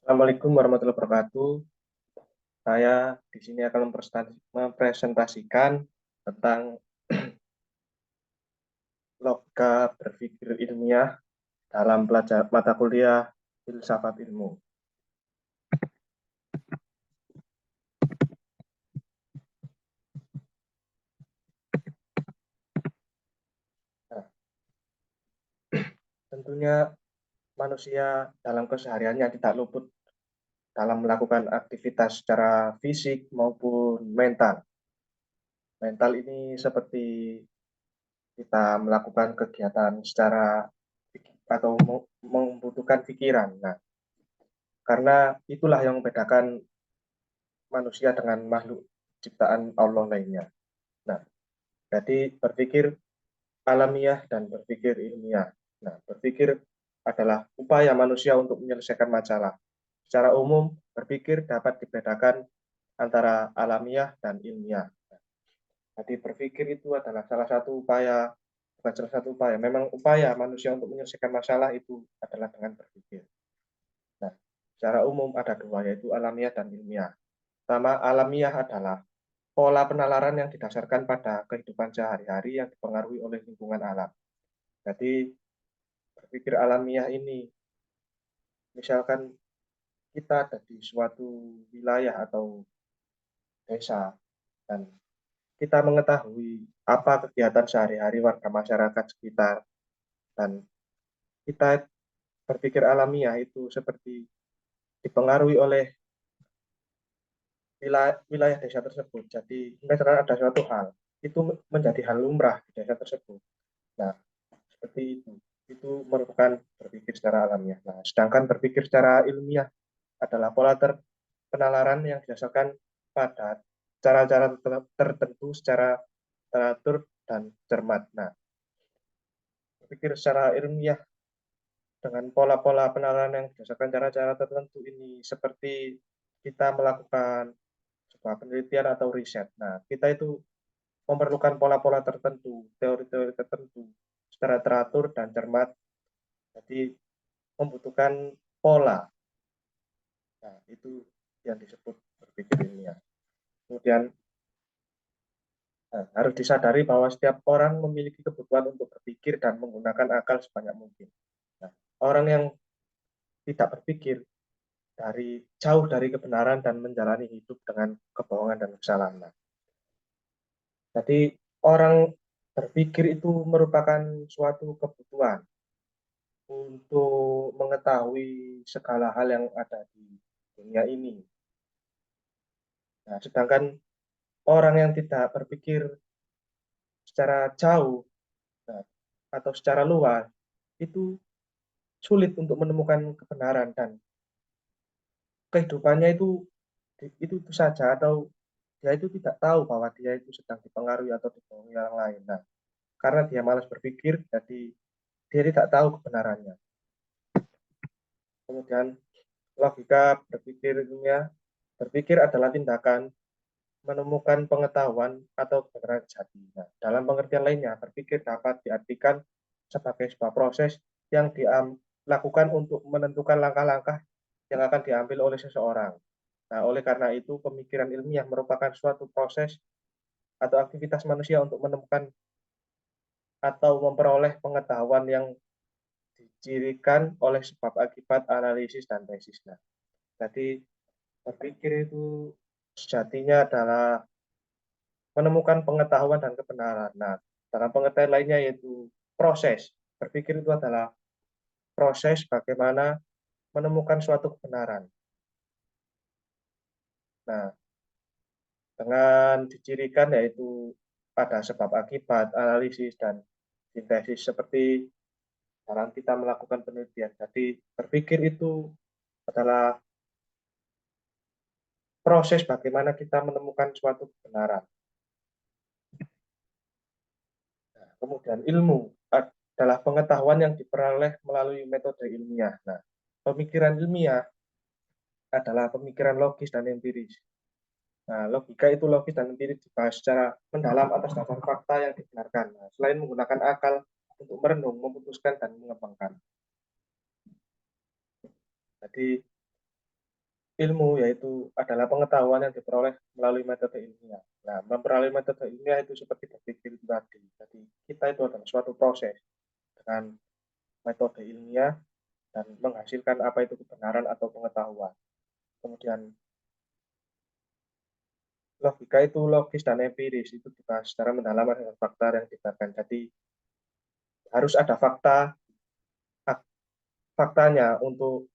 Assalamualaikum warahmatullahi wabarakatuh. Saya di sini akan mempresentasikan tentang logika berpikir ilmiah dalam mata kuliah filsafat ilmu. Nah, tentunya manusia dalam kesehariannya tidak luput dalam melakukan aktivitas secara fisik maupun mental. Mental ini seperti kita melakukan kegiatan secara atau membutuhkan pikiran. Nah, karena itulah yang membedakan manusia dengan makhluk ciptaan Allah lainnya. Nah, jadi berpikir alamiah dan berpikir ilmiah. Nah, berpikir adalah upaya manusia untuk menyelesaikan masalah. Secara umum, berpikir dapat dibedakan antara alamiah dan ilmiah. Jadi berpikir itu adalah salah satu upaya, bukan salah satu upaya, memang upaya manusia untuk menyelesaikan masalah itu adalah dengan berpikir. Nah, secara umum ada dua, yaitu alamiah dan ilmiah. Pertama, alamiah adalah pola penalaran yang didasarkan pada kehidupan sehari-hari yang dipengaruhi oleh lingkungan alam. Jadi berpikir alamiah ini, misalkan kita ada di suatu wilayah atau desa dan kita mengetahui apa kegiatan sehari-hari warga masyarakat sekitar dan kita berpikir alamiah itu seperti dipengaruhi oleh wilayah desa tersebut. Jadi misalkan ada suatu hal, itu menjadi hal lumrah di desa tersebut. Nah, seperti itu. Itu merupakan berpikir secara alamiah. Nah, sedangkan berpikir secara ilmiah adalah pola penalaran yang didasarkan pada cara-cara tertentu secara teratur dan cermat. Nah, berpikir secara ilmiah dengan pola-pola penalaran yang berdasarkan cara-cara tertentu ini seperti kita melakukan sebuah penelitian atau riset. Nah, kita itu memerlukan pola-pola tertentu, teori-teori tertentu secara teratur dan cermat. Jadi membutuhkan pola. Nah, itu yang disebut berpikir ilmiah. Kemudian harus disadari bahwa setiap orang memiliki kebutuhan untuk berpikir dan menggunakan akal sebanyak mungkin. Nah, orang yang tidak berpikir jauh dari kebenaran dan menjalani hidup dengan kebohongan dan kesalahan. Nah, jadi orang berpikir itu merupakan suatu kebutuhan untuk mengetahui segala hal yang ada di dunia ini. Nah, sedangkan orang yang tidak berpikir secara jauh nah, atau secara luas itu sulit untuk menemukan kebenaran dan kehidupannya itu saja atau dia itu tidak tahu bahwa dia itu sedang dipengaruhi atau dibohongi orang lain. Nah, karena dia malas berpikir, jadi dia tidak tahu kebenarannya. Kemudian logika berpikirnya, berpikir adalah tindakan menemukan pengetahuan atau kebenaran sejati. Nah, dalam pengertian lainnya, berpikir dapat diartikan sebagai sebuah proses yang dilakukan untuk menentukan langkah-langkah yang akan diambil oleh seseorang. Nah, oleh karena itu, pemikiran ilmiah merupakan suatu proses atau aktivitas manusia untuk menemukan atau memperoleh pengetahuan yang dicirikan oleh sebab akibat analisis dan tesis. Nah, jadi berpikir itu sejatinya adalah menemukan pengetahuan dan kebenaran. Nah, dalam pengertian lainnya yaitu proses. Berpikir itu adalah proses bagaimana menemukan suatu kebenaran. Nah, dengan dicirikan yaitu pada sebab akibat, analisis, dan sintesis seperti dalam kita melakukan penelitian. Jadi berpikir itu adalah proses bagaimana kita menemukan suatu kebenaran. Nah, kemudian ilmu adalah pengetahuan yang diperoleh melalui metode ilmiah. Nah, pemikiran ilmiah adalah pemikiran logis dan empiris. Nah, logika itu logis dan empiris dibahas secara mendalam atas dasar fakta yang dibenarkan. Nah, selain menggunakan akal untuk merenung, memutuskan, dan mengembangkan. Jadi ilmu yaitu adalah pengetahuan yang diperoleh melalui metode ilmiah. Nah, memperoleh metode ilmiah itu seperti berpikir itu tadi. Jadi kita itu adalah suatu proses dengan metode ilmiah dan menghasilkan apa itu kebenaran atau pengetahuan. Kemudian logika itu logis dan empiris, itu dibahas secara mendalam dengan fakta yang dibenarkan. Jadi harus ada faktanya untuk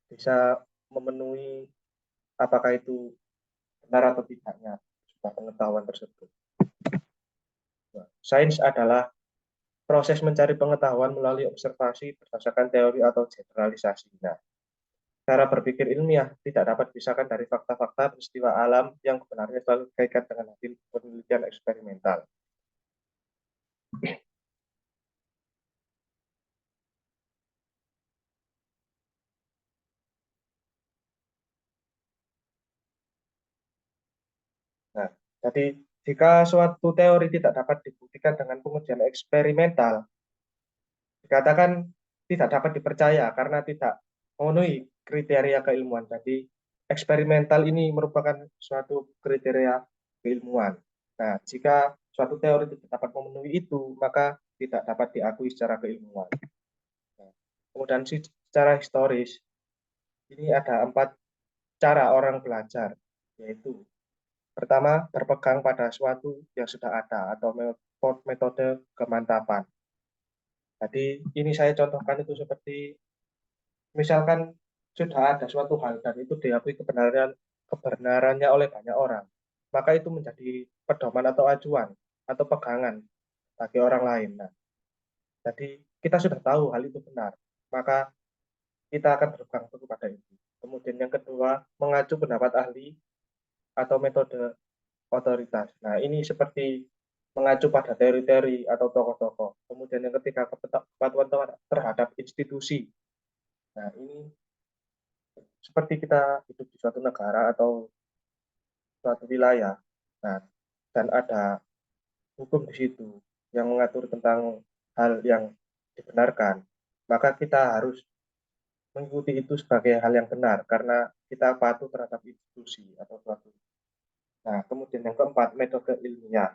bisa memenuhi apakah itu benar atau tidaknya sebuah pengetahuan tersebut. Nah, sains adalah proses mencari pengetahuan melalui observasi berdasarkan teori atau generalisasi. Nah, cara berpikir ilmiah tidak dapat dipisahkan dari fakta-fakta peristiwa alam yang sebenarnya selalu dikaitkan dengan hasil penelitian eksperimental. Nah, jadi jika suatu teori tidak dapat dibuktikan dengan pengujian eksperimental, dikatakan tidak dapat dipercaya karena tidak memenuhi kriteria keilmuan. Jadi eksperimental ini merupakan suatu kriteria keilmuan. Nah, jika suatu teori tidak dapat memenuhi itu, maka tidak dapat diakui secara keilmuan. Nah, kemudian secara historis, ini ada 4 cara orang belajar, yaitu pertama, berpegang pada suatu yang sudah ada atau metode kemantapan. Jadi ini saya contohkan itu seperti misalkan sudah ada suatu hal dan itu diakui kebenarannya oleh banyak orang, maka itu menjadi pedoman atau acuan atau pegangan bagi orang lain. Nah, jadi kita sudah tahu hal itu benar, maka kita akan berpegang teguh pada itu. Kemudian yang kedua, mengacu pendapat ahli atau metode otoritas. Nah, ini seperti mengacu pada teori-teori atau tokoh-tokoh. Kemudian yang ketiga, kepatuhan terhadap institusi. Nah, ini seperti kita hidup di suatu negara atau suatu wilayah. Nah, dan ada hukum di situ yang mengatur tentang hal yang dibenarkan. Maka kita harus mengikuti itu sebagai hal yang benar karena kita patuh terhadap institusi atau suatu. Nah, kemudian yang keempat, metode ilmiah.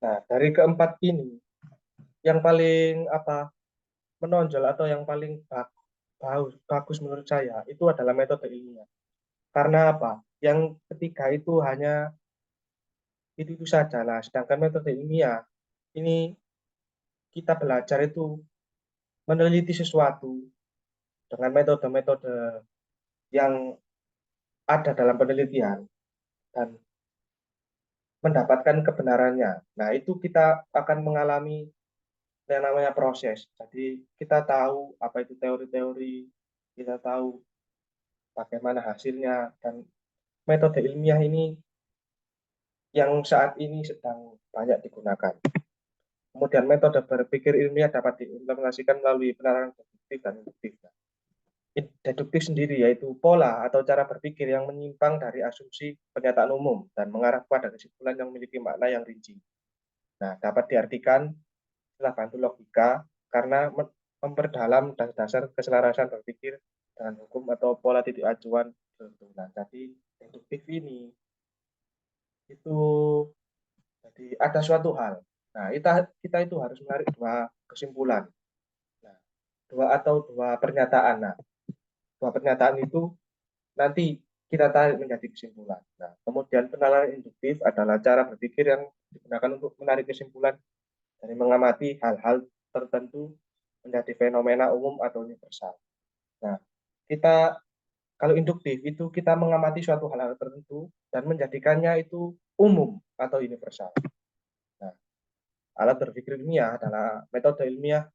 Nah, dari keempat ini, yang paling menonjol atau yang paling bagus menurut saya itu adalah metode ilmiah. Karena apa? Yang ketiga itu hanya itu saja lah. Sedangkan metode ilmiah ini kita belajar itu meneliti sesuatu dengan metode-metode yang ada dalam penelitian dan mendapatkan kebenarannya. Nah, itu kita akan mengalami yang namanya proses. Jadi kita tahu apa itu teori-teori, kita tahu bagaimana hasilnya, dan metode ilmiah ini yang saat ini sedang banyak digunakan. Kemudian metode berpikir ilmiah dapat diimplementasikan melalui penerapan deduktif dan induktif. Deduktif sendiri yaitu pola atau cara berpikir yang menyimpang dari asumsi pernyataan umum dan mengarah pada kesimpulan yang memiliki makna yang rinci. Nah, dapat diartikan setelah bantu logika karena memperdalam dasar keselarasan berpikir dengan hukum atau pola titik acuan tertentu. Nah, jadi deduktif ini itu jadi ada suatu hal. Nah, kita itu harus menarik dua kesimpulan. Nah, dua pernyataan. Nah, dua pernyataan itu nanti kita tarik menjadi kesimpulan. Nah, kemudian penalaran induktif adalah cara berpikir yang digunakan untuk menarik kesimpulan dari mengamati hal-hal tertentu menjadi fenomena umum atau universal. Nah, kita kalau induktif itu kita mengamati suatu hal-hal tertentu dan menjadikannya itu umum atau universal. Nah, alat berpikir ilmiah adalah metode ilmiah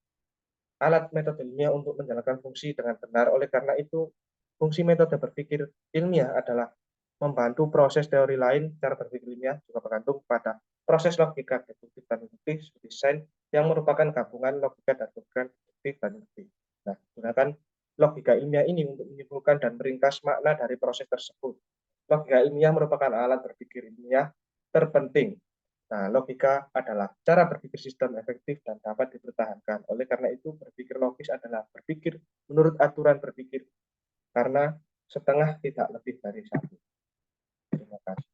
untuk menjalankan fungsi dengan benar. Oleh karena itu, fungsi metode berpikir ilmiah adalah membantu proses teori lain. Cara berpikir ilmiah juga bergantung pada proses logika deduktif dan induktif desain yang merupakan gabungan logika dan deduktif dan induktif. Nah, gunakan logika ilmiah ini untuk menyimpulkan dan meringkas makna dari proses tersebut. Logika ilmiah merupakan alat berpikir ilmiah terpenting. Nah, logika adalah cara berpikir sistem efektif dan dapat dipertahankan. Oleh karena itu, berpikir logis adalah berpikir menurut aturan berpikir, karena setengah tidak lebih dari satu. Terima kasih.